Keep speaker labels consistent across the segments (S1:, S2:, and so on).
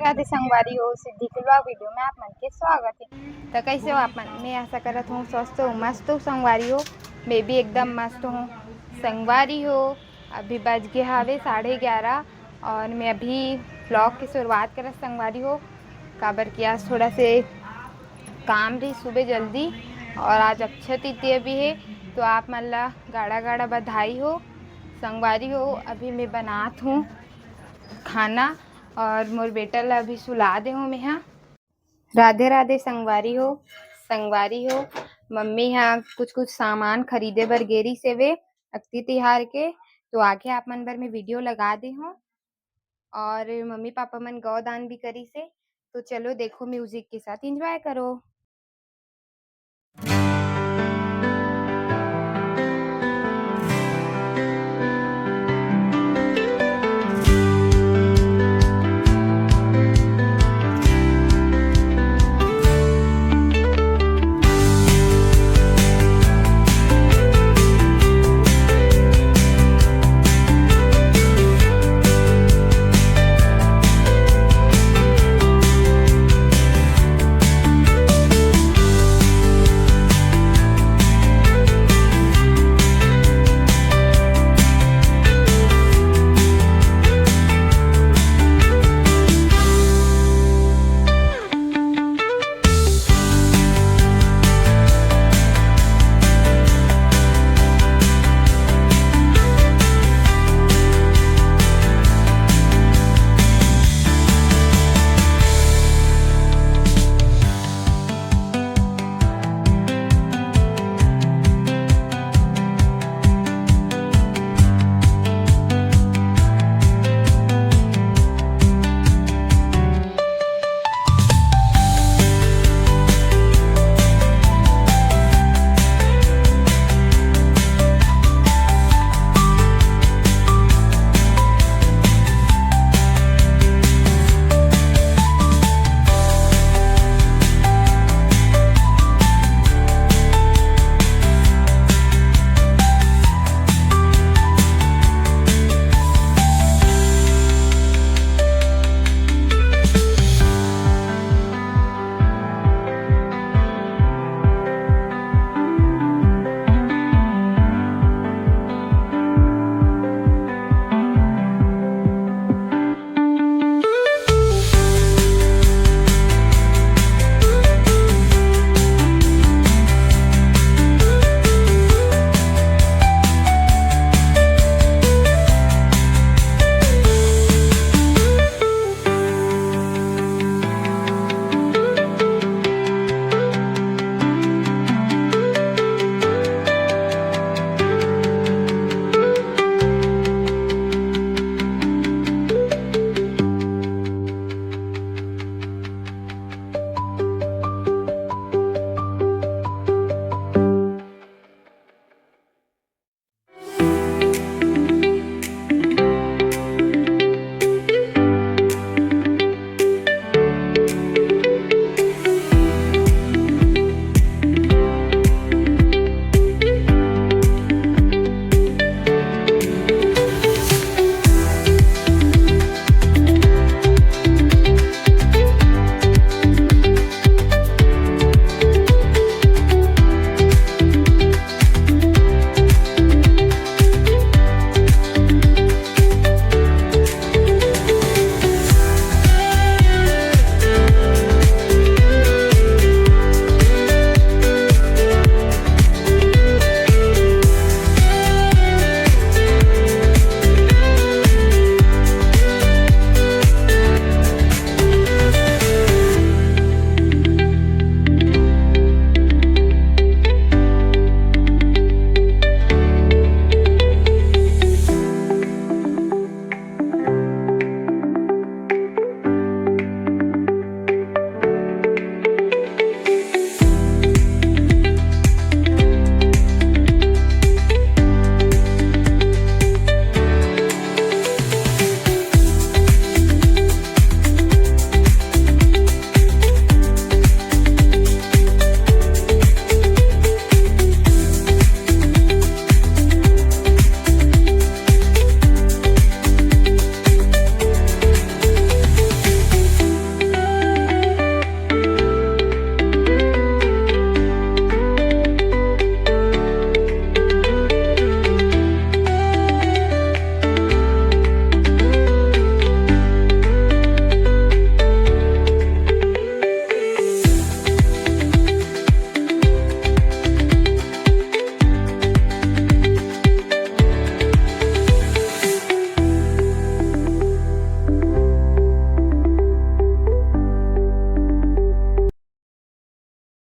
S1: राधे संगवारी हो सिद्धि के ब्लॉग वीडियो में आप मन के स्वागत है। तो कैसे हो आप मन? मैं आशा करत हूँ स्वस्थ हूँ, मस्त हूँ संगवारी हो। मैं भी एकदम मस्त हूँ संगवारी हो। अभी बज गए हावे 11:30 और मैं अभी ब्लॉग की शुरुआत करत संगवारी हो। काबर की आज थोड़ा से काम रही सुबह जल्दी और आज अक्षय तृतीया भी है, तो आप मन ला गाड़ा गाड़ा बधाई हो संगवारी हो। अभी मैं बनात हूँ खाना और मोर बेटा ला अभी सुला दे हूँ मैं यहाँ। राधे राधे संगवारी हो। संगवारी हो मम्मी यहाँ कुछ कुछ सामान खरीदे बर गेरी से वे अक्ति तिहार के, तो आगे आप मन बर मैं वीडियो लगा दे हूँ और मम्मी पापा मन गौदान भी करी से। तो चलो देखो म्यूजिक के साथ एंजॉय करो।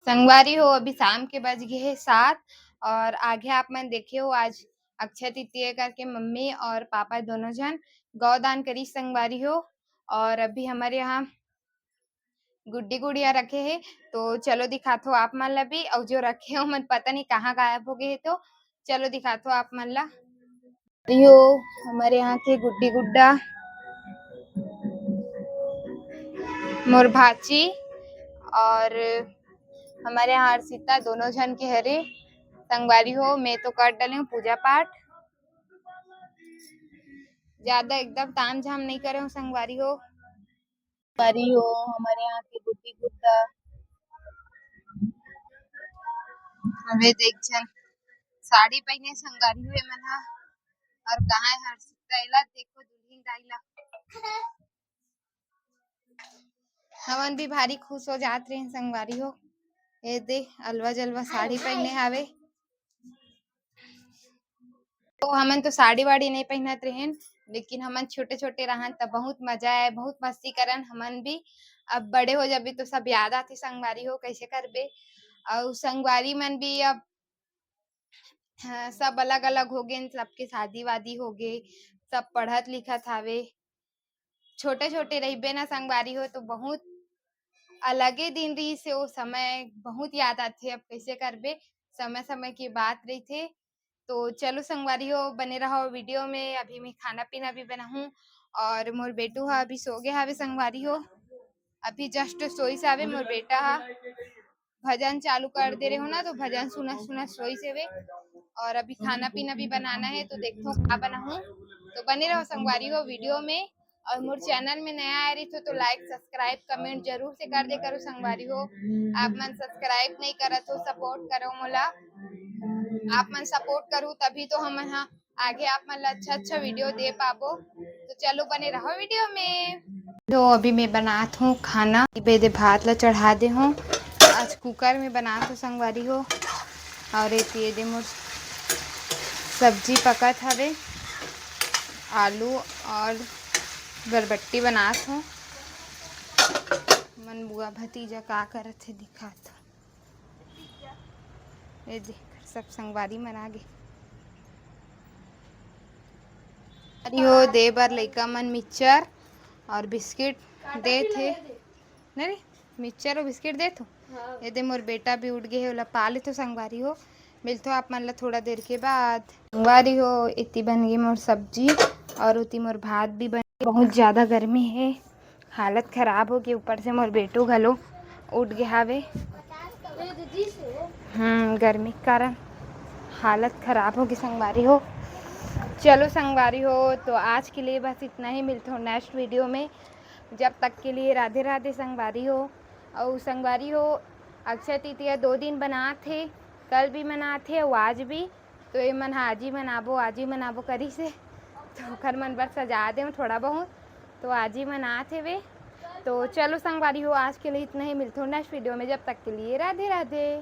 S1: संगवारी हो अभी शाम के बज गए हैं 7 और आगे आप मन देखे हो आज अक्षय तृतीया करके मम्मी और पापा दोनों जन गौदान करी संगवारी हो। और अभी हमारे यहाँ गुड्डी गुड़िया रखे हैं तो चलो दिखाथो आप मन ला भी। और जो रखे हो मन पता नहीं कहाँ गायब हो गए है, तो चलो दिखाथो आप मन ला। यो हमारे यहाँ के गुड्डी गुड्डा मोर भाची और हमारे यहाँ हर्षिता दोनों जन के हरे संगवारी हो। मैं तो कर डाली हूँ पूजा पाठ, ज्यादा एकदम ताम झाम नहीं करे हूँ संगवारी हो। संगवारी हो हमारे यहाँ के गुड्डी गुड्डा हमें देख छन साड़ी पहने संगवारी हुए मन हा। और कहाँ है हर्षिता एला देखो दुल्हन दाईला हमन भी भारी खुश हो जात रहे संगवारी हो। ये दे अलवा जलवा साड़ी पहने हावे। तो हमन तो साड़ी वाड़ी नहीं पहनत रहेन, लेकिन हमन छोटे छोटे रहन तब बहुत मजा आए, बहुत मस्ती करन हमन भी। अब बड़े हो जाबे तो सब याद आथे संगवारी हो कैसे करबे। और संगवारी मन भी अब सब अलग अलग हो गए, सबके शादी वादी हो गए, सब पढ़त लिखत हावे। छोटे छोटे रहिबे ना संगवारी हो तो बहुत अलगे दिन रही से वो समय बहुत याद आथे। अब कैसे करबे, समय समय की बात रही थे। तो चलो संगवारी हो बने रहो वीडियो में। अभी मैं खाना पीना भी बनाऊं और मोर बेटू हा अभी सो गया हावे संगवारी हो। अभी जस्ट सोई से आवे मोर बेटा हा भजन चालू कर दे रहे हो ना, तो भजन सुना सुना सोई से वे। और अभी खाना पीना भी बनाना है तो देखो क्या बनाऊं। तो बने रहो संगवारी हो वीडियो में। और मोर चैनल में नया आ रही तो लाइक सब्सक्राइब कमेंट जरूर से कर दे करो संगवारी हो। आप मन सब्सक्राइब नहीं करत हो सपोर्ट करो मोला, आप मन सपोर्ट करूँ तभी तो हम यहाँ आगे आप मन अच्छा अच्छा वीडियो दे पाबो। तो चलो बने रहो वीडियो में। तो अभी मैं बनात हूँ खाना, बेदे भात ला चढ़ा दे हूँ। आज कुकर में बनात हूँ संगवारी हो। और ये दे मोर सब्जी पकत हवे, आलू और बरबट्टी बनात हूँ। मन बुआ भतीजा का करत है दिखात ये देख सब संगवारी मन आगे अरे हो दे बर लइका मन मिक्सचर और बिस्किट दे थे नहीं मिक्सचर और बिस्किट दे थो। ये दे मोर बेटा भी उठ गए है ओला पाले तो संगवारी हो। मिलतो आप मन ला थोड़ा देर के बाद। संगवारी हो इतनी बन गई मोर सब्जी और उती मोर भात भी बन गई। बहुत ज़्यादा गर्मी है, हालत खराब हो गई। ऊपर से मोर बेटू घलो उठ गए हावे। गर्मी के कारण हालत खराब हो गई संगवारी हो। चलो संगवारी हो तो आज के लिए बस इतना ही, मिलते हो नेक्स्ट वीडियो में। जब तक के लिए राधे राधे संगवारी हो। और संगवारी हो अक्षय तृतीया 2 दिन बना थे, कल भी मना थे और आज भी। तो ये मन आज ही मनाबो करी से तो खर मन बस सजा दे थोड़ा बहुत, तो आज ही मना थे वे। तो चलो संगवारी हो आज के लिए इतना ही, मिलते हो नेक्स्ट वीडियो में। जब तक के लिए राधे राधे।